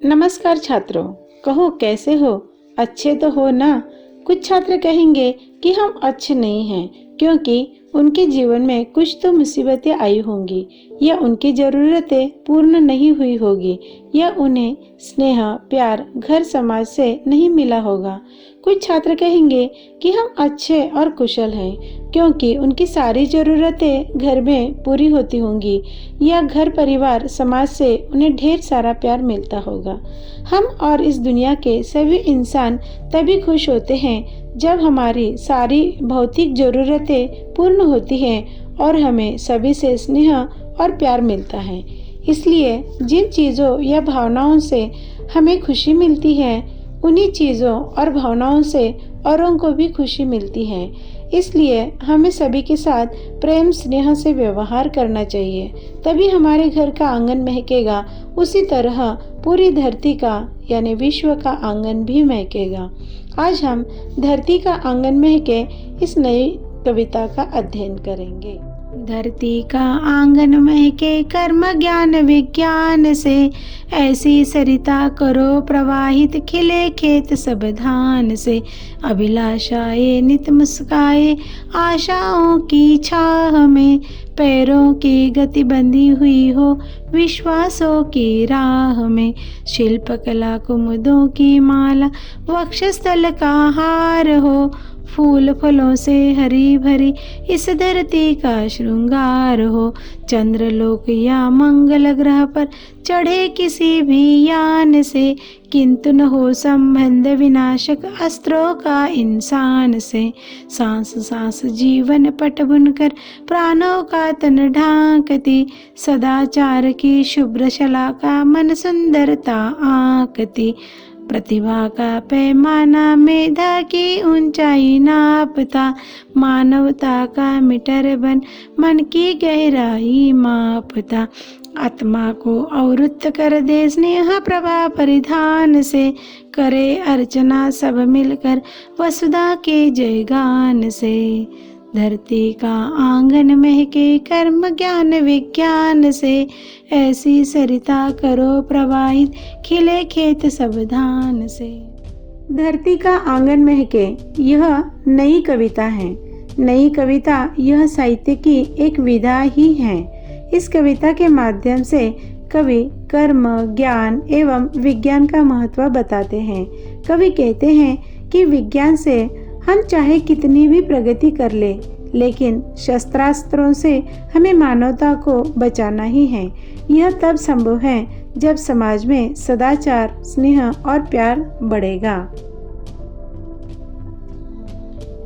नमस्कार छात्रों, कहो कैसे हो? अच्छे तो हो ना? कुछ छात्र कहेंगे कि हम अच्छे नहीं हैं क्योंकि उनके जीवन में कुछ तो मुसीबतें आई होंगी या उनकी ज़रूरतें पूर्ण नहीं हुई होगी या उन्हें स्नेह, प्यार घर समाज से नहीं मिला होगा। कुछ छात्र कहेंगे कि हम अच्छे और कुशल हैं क्योंकि उनकी सारी ज़रूरतें घर में पूरी होती होंगी या घर परिवार समाज से उन्हें ढेर सारा प्यार मिलता होगा। हम और इस दुनिया के सभी इंसान तभी खुश होते हैं जब हमारी सारी भौतिक ज़रूरतें पूर्ण होती हैं और हमें सभी से स्नेह और प्यार मिलता है। इसलिए जिन चीज़ों या भावनाओं से हमें खुशी मिलती है, उन्हीं चीज़ों और भावनाओं से औरों को भी खुशी मिलती है। इसलिए हमें सभी के साथ प्रेम स्नेह से व्यवहार करना चाहिए, तभी हमारे घर का आंगन महकेगा। उसी तरह पूरी धरती का यानी विश्व का आंगन भी महकेगा। आज हम धरती का आंगन महके इस नई कविता का अध्ययन करेंगे। धरती का आंगन महके कर्म ज्ञान विज्ञान से, ऐसी सरिता करो प्रवाहित खिले खेत सब धान से। अभिलाषाएं नित मुस्काए आशाओं की छाह में, पैरों की गति बंधी हुई हो विश्वासों की राह में। शिल्पकला कुमुदों की माला वक्षस्थल का हार हो, फूल फलों से हरी भरी इस धरती का श्रृंगार हो। चंद्रलोक या मंगल ग्रह पर चढ़े किसी भी यान से, किंतु न हो संबंध विनाशक अस्त्रों का इंसान से। सांस सांस जीवन पट बुनकर प्राणों का तन ढांकती, सदाचार की शुभ्र शलाका मन सुंदरता आंकती। प्रतिभा का पैमाना मेधा की ऊंचाई नापता, मानवता का मीटर बन मन की गहराई मापता। आत्मा को आवृत्त कर दे स्नेह प्रभा परिधान से, करे अर्चना सब मिलकर वसुधा के जयगान से। धरती का आंगन महके कर्म ज्ञान विज्ञान से, ऐसी सरिता करो प्रवाहित खिले खेत सब धान से। धरती का आंगन महके यह नई कविता है। नई कविता यह साहित्य की एक विधा ही है। इस कविता के माध्यम से कवि कर्म ज्ञान एवं विज्ञान का महत्व बताते हैं। कवि कहते हैं कि विज्ञान से हम चाहे कितनी भी प्रगति कर ले, लेकिन शस्त्रास्त्रों से हमें मानवता को बचाना ही है। यह तब संभव है जब समाज में सदाचार, स्नेह और प्यार बढ़ेगा।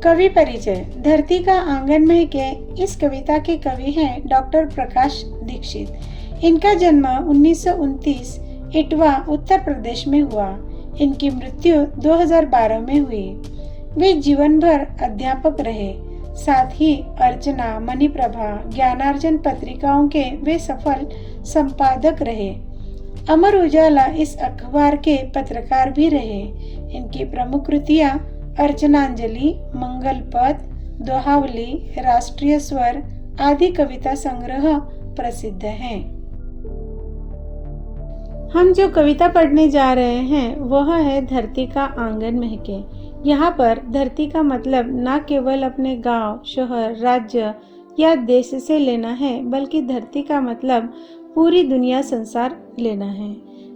कवि परिचय। धरती का आंगन महके इस कविता के कवि हैं डॉक्टर प्रकाश दीक्षित। इनका जन्म 1929 इटवा उत्तर प्रदेश में हुआ। इनकी मृत्यु 2012 में हुई। वे जीवन भर अध्यापक रहे। साथ ही अर्चना, मणिप्रभा, ज्ञानार्जन पत्रिकाओं के वे सफल संपादक रहे। अमर उजाला इस अखबार के पत्रकार भी रहे। इनकी प्रमुख कृतियां अर्चनांजलि, मंगल पथ, दोहावली, राष्ट्रीय स्वर आदि कविता संग्रह प्रसिद्ध हैं। हम जो कविता पढ़ने जा रहे हैं वह है धरती का आंगन महके। यहाँ पर धरती का मतलब न केवल अपने गांव, शहर, राज्य या देश से लेना है, बल्कि धरती का मतलब पूरी दुनिया, संसार लेना है।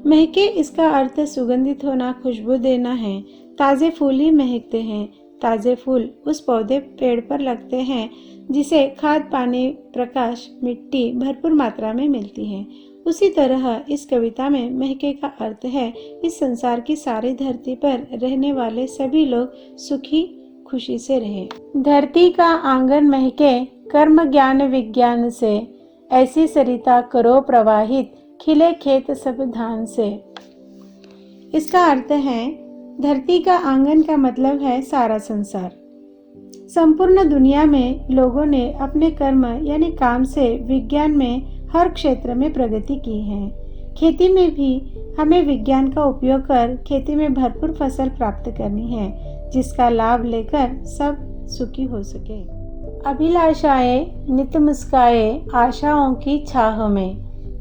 महके इसका अर्थ सुगंधित होना, खुशबू देना है। ताजे फूल ही महकते हैं। ताजे फूल उस पौधे पेड़ पर लगते हैं जिसे खाद, पानी, प्रकाश, मिट्टी भरपूर मात्रा में मिलती है। उसी तरह इस कविता में महके का अर्थ है इस संसार की सारी धरती पर रहने वाले सभी लोग सुखी खुशी से रहे। धरती का आंगन महके कर्म ज्ञान विज्ञान से, ऐसी सरिता करो प्रवाहित खिले खेत सब धान से। इसका अर्थ है धरती का आंगन का मतलब है सारा संसार। संपूर्ण दुनिया में लोगों ने अपने कर्म यानी काम से विज्ञान में हर क्षेत्र में प्रगति की है। खेती में भी हमें विज्ञान का उपयोग कर खेती में भरपूर फसल प्राप्त करनी है, जिसका लाभ लेकर सब सुखी हो सके। अभिलाषाएं नित मुस्काए आशाओं की छाह में,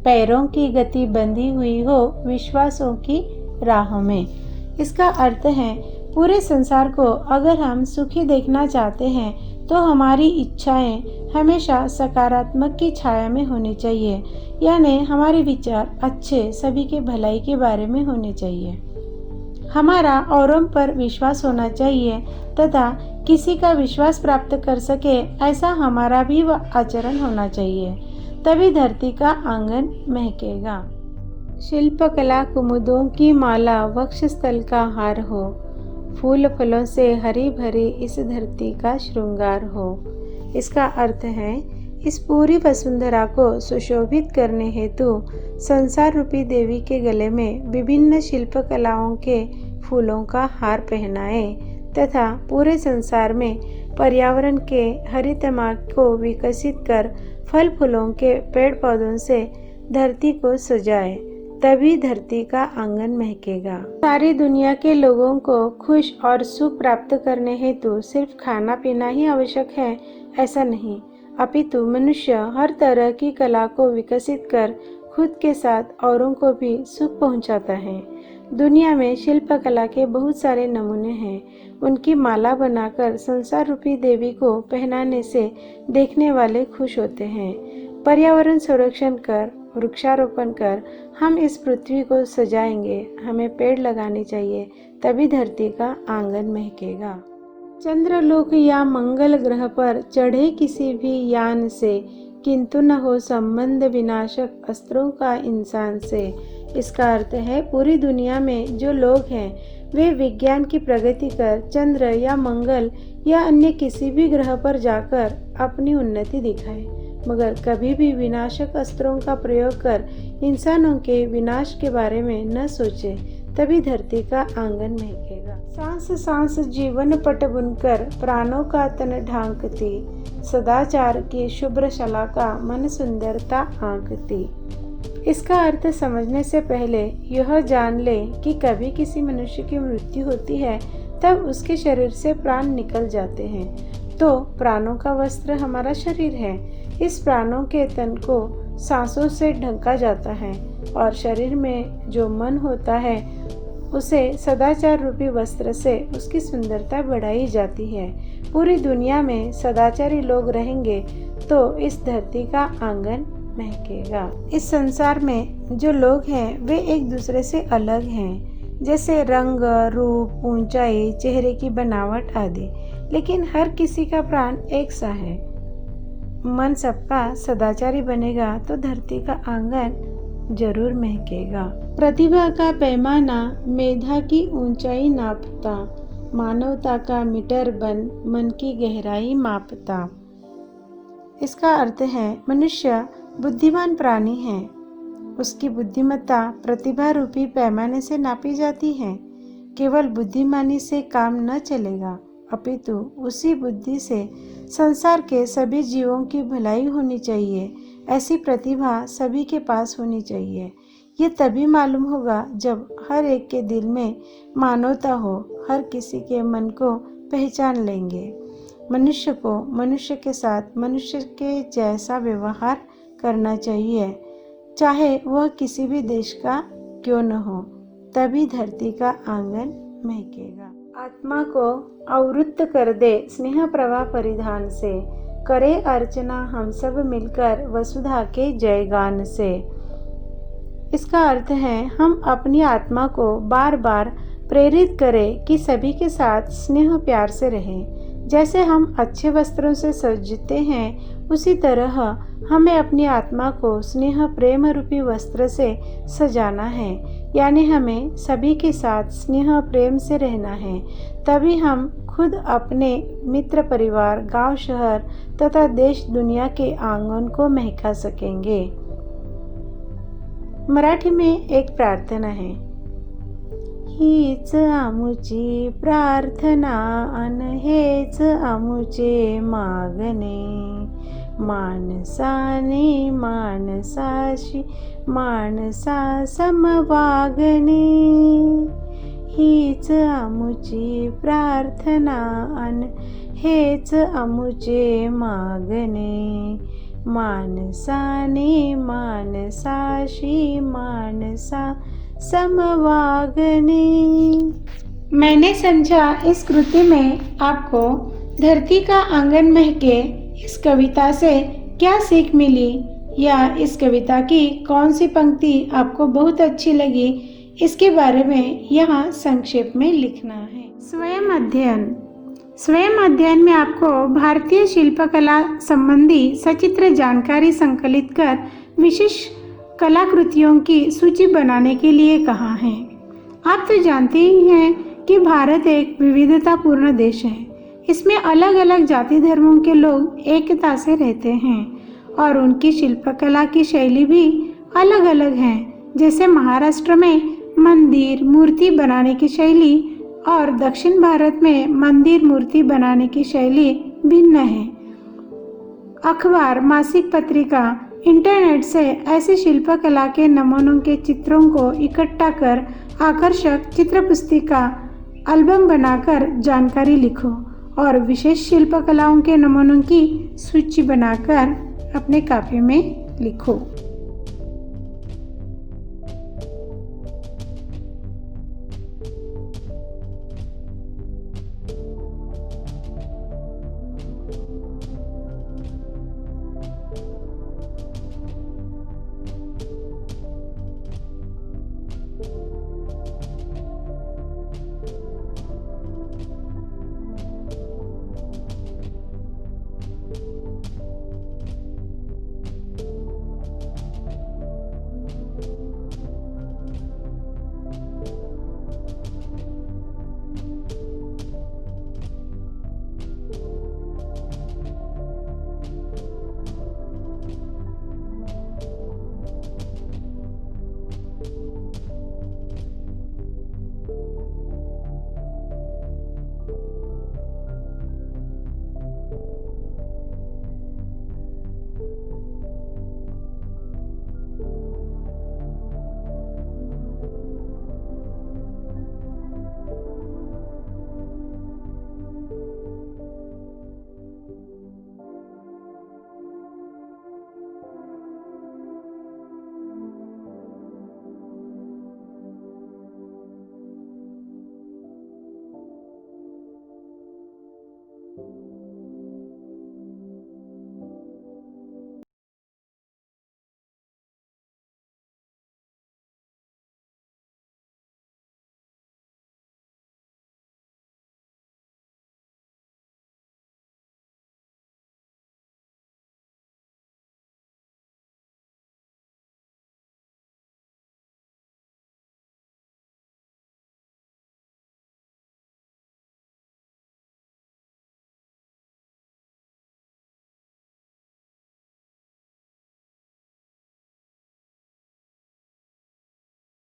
पैरों की गति बंधी हुई हो विश्वासों की राह में। इसका अर्थ है पूरे संसार को अगर हम सुखी देखना चाहते हैं तो हमारी इच्छाएं हमेशा सकारात्मक की छाया में होनी चाहिए, यानी हमारे विचार अच्छे, सभी के भलाई के बारे में होने चाहिए। हमारा औरों पर विश्वास होना चाहिए तथा किसी का विश्वास प्राप्त कर सके ऐसा हमारा भी आचरण होना चाहिए, तभी धरती का आंगन महकेगा। शिल्पकला कुमुदों की माला वक्षस्थल का हार हो, फूल फलों से हरी भरी इस धरती का श्रृंगार हो। इसका अर्थ है इस पूरी वसुंधरा को सुशोभित करने हेतु संसार रूपी देवी के गले में विभिन्न शिल्पकलाओं के फूलों का हार पहनाए तथा पूरे संसार में पर्यावरण के हरितमार्ग को विकसित कर फल फूलों के पेड़ पौधों से धरती को सजाए, तभी धरती का आंगन महकेगा। सारी दुनिया के लोगों को खुश और सुख प्राप्त करने हेतु सिर्फ खाना पीना ही आवश्यक है ऐसा नहीं, अपितु मनुष्य हर तरह की कला को विकसित कर खुद के साथ औरों को भी सुख पहुंचाता है। दुनिया में शिल्पकला के बहुत सारे नमूने हैं। उनकी माला बनाकर संसार रूपी देवी को पहनाने से देखने वाले खुश होते हैं। पर्यावरण संरक्षण कर, वृक्षारोपण कर हम इस पृथ्वी को सजाएंगे। हमें पेड़ लगाने चाहिए, तभी धरती का आंगन महकेगा। चंद्रलोक या मंगल ग्रह पर चढ़े किसी भी यान से, किंतु न हो संबंध विनाशक अस्त्रों का इंसान से। इसका अर्थ है पूरी दुनिया में जो लोग हैं वे विज्ञान की प्रगति कर चंद्र या मंगल या अन्य किसी भी ग्रह पर जाकर अपनी उन्नति दिखाए, मगर कभी भी विनाशक अस्त्रों का प्रयोग कर इंसानों के विनाश के बारे में न सोचे, तभी धरती का आंगन महकेगा। सांस सांस जीवन पट बुनकर प्राणों का तन ढांकती, सदाचार की शुभ्र शलाका मन सुंदरता आंकती। इसका अर्थ समझने से पहले यह जान ले कि कभी किसी मनुष्य की मृत्यु होती है तब उसके शरीर से प्राण निकल जाते हैं, तो प्राणों का वस्त्र हमारा शरीर है। इस प्राणों के तन को सांसों से ढका जाता है और शरीर में जो मन होता है उसे सदाचार रूपी वस्त्र से उसकी सुंदरता बढ़ाई जाती है। पूरी दुनिया में सदाचारी लोग रहेंगे तो इस धरती का आंगन महकेगा। इस संसार में जो लोग हैं वे एक दूसरे से अलग हैं, जैसे रंग, रूप, ऊंचाई, चेहरे की बनावट आदि, लेकिन हर किसी का प्राण एक सा है। मन सबका सदाचारी बनेगा तो धरती का आंगन जरूर महकेगा। प्रतिभा का पैमाना मेधा की ऊंचाई नापता, मानवता का मीटर बन मन की गहराई मापता। इसका अर्थ है मनुष्य बुद्धिमान प्राणी है, उसकी बुद्धिमत्ता प्रतिभा रूपी पैमाने से नापी जाती है। केवल बुद्धिमानी से काम न चलेगा, अपितु उसी बुद्धि से संसार के सभी जीवों की भलाई होनी चाहिए। ऐसी प्रतिभा सभी के पास होनी चाहिए। ये तभी मालूम होगा जब हर एक के दिल में मानवता हो, हर किसी के मन को पहचान लेंगे। मनुष्य को मनुष्य के साथ मनुष्य के जैसा व्यवहार करना चाहिए, चाहे वह किसी भी देश का क्यों न हो, तभी धरती का आंगन महकेगा। आत्मा को आवृत्त कर दे स्नेह प्रवाह परिधान से, करे अर्चना हम सब मिलकर वसुधा के जयगान से। इसका अर्थ है हम अपनी आत्मा को बार बार प्रेरित करें कि सभी के साथ स्नेह प्यार से रहें। जैसे हम अच्छे वस्त्रों से सजते हैं, उसी तरह हमें अपनी आत्मा को स्नेह प्रेम रूपी वस्त्र से सजाना है, यानी हमें सभी के साथ स्नेह प्रेम से रहना है। तभी हम खुद अपने मित्र परिवार, गांव, शहर तथा देश दुनिया के आंगन को महका सकेंगे। मराठी में एक प्रार्थना है, हीच आमुची प्रार्थना अन हेच आमुचे मागणे, माणसाने माणसाशी माणसा समवागणे। हीच आमुची प्रार्थना अन हेच आमुचे मागणे, मानसाने मानसाशी मानसा समवागने। मैंने समझा इस कृति में आपको धरती का आंगन महके इस कविता से क्या सीख मिली, या इस कविता की कौन सी पंक्ति आपको बहुत अच्छी लगी, इसके बारे में यहाँ संक्षेप में लिखना है। स्वयं अध्ययन में आपको भारतीय शिल्पकला संबंधी सचित्र जानकारी संकलित कर विशेष कलाकृतियों की सूची बनाने के लिए कहा है। आप तो जानते ही हैं कि भारत एक विविधतापूर्ण देश है। इसमें अलग अलग जाति धर्मों के लोग एकता से रहते हैं और उनकी शिल्पकला की शैली भी अलग अलग है। जैसे महाराष्ट्र में मंदिर मूर्ति बनाने की शैली और दक्षिण भारत में मंदिर मूर्ति बनाने की शैली भिन्न है। अखबार, मासिक पत्रिका, इंटरनेट से ऐसी शिल्पकला के नमूनों के चित्रों को इकट्ठा कर आकर्षक चित्र पुस्तिका एल्बम बनाकर जानकारी लिखो और विशेष शिल्पकलाओं के नमूनों की सूची बनाकर अपने कापी में लिखो।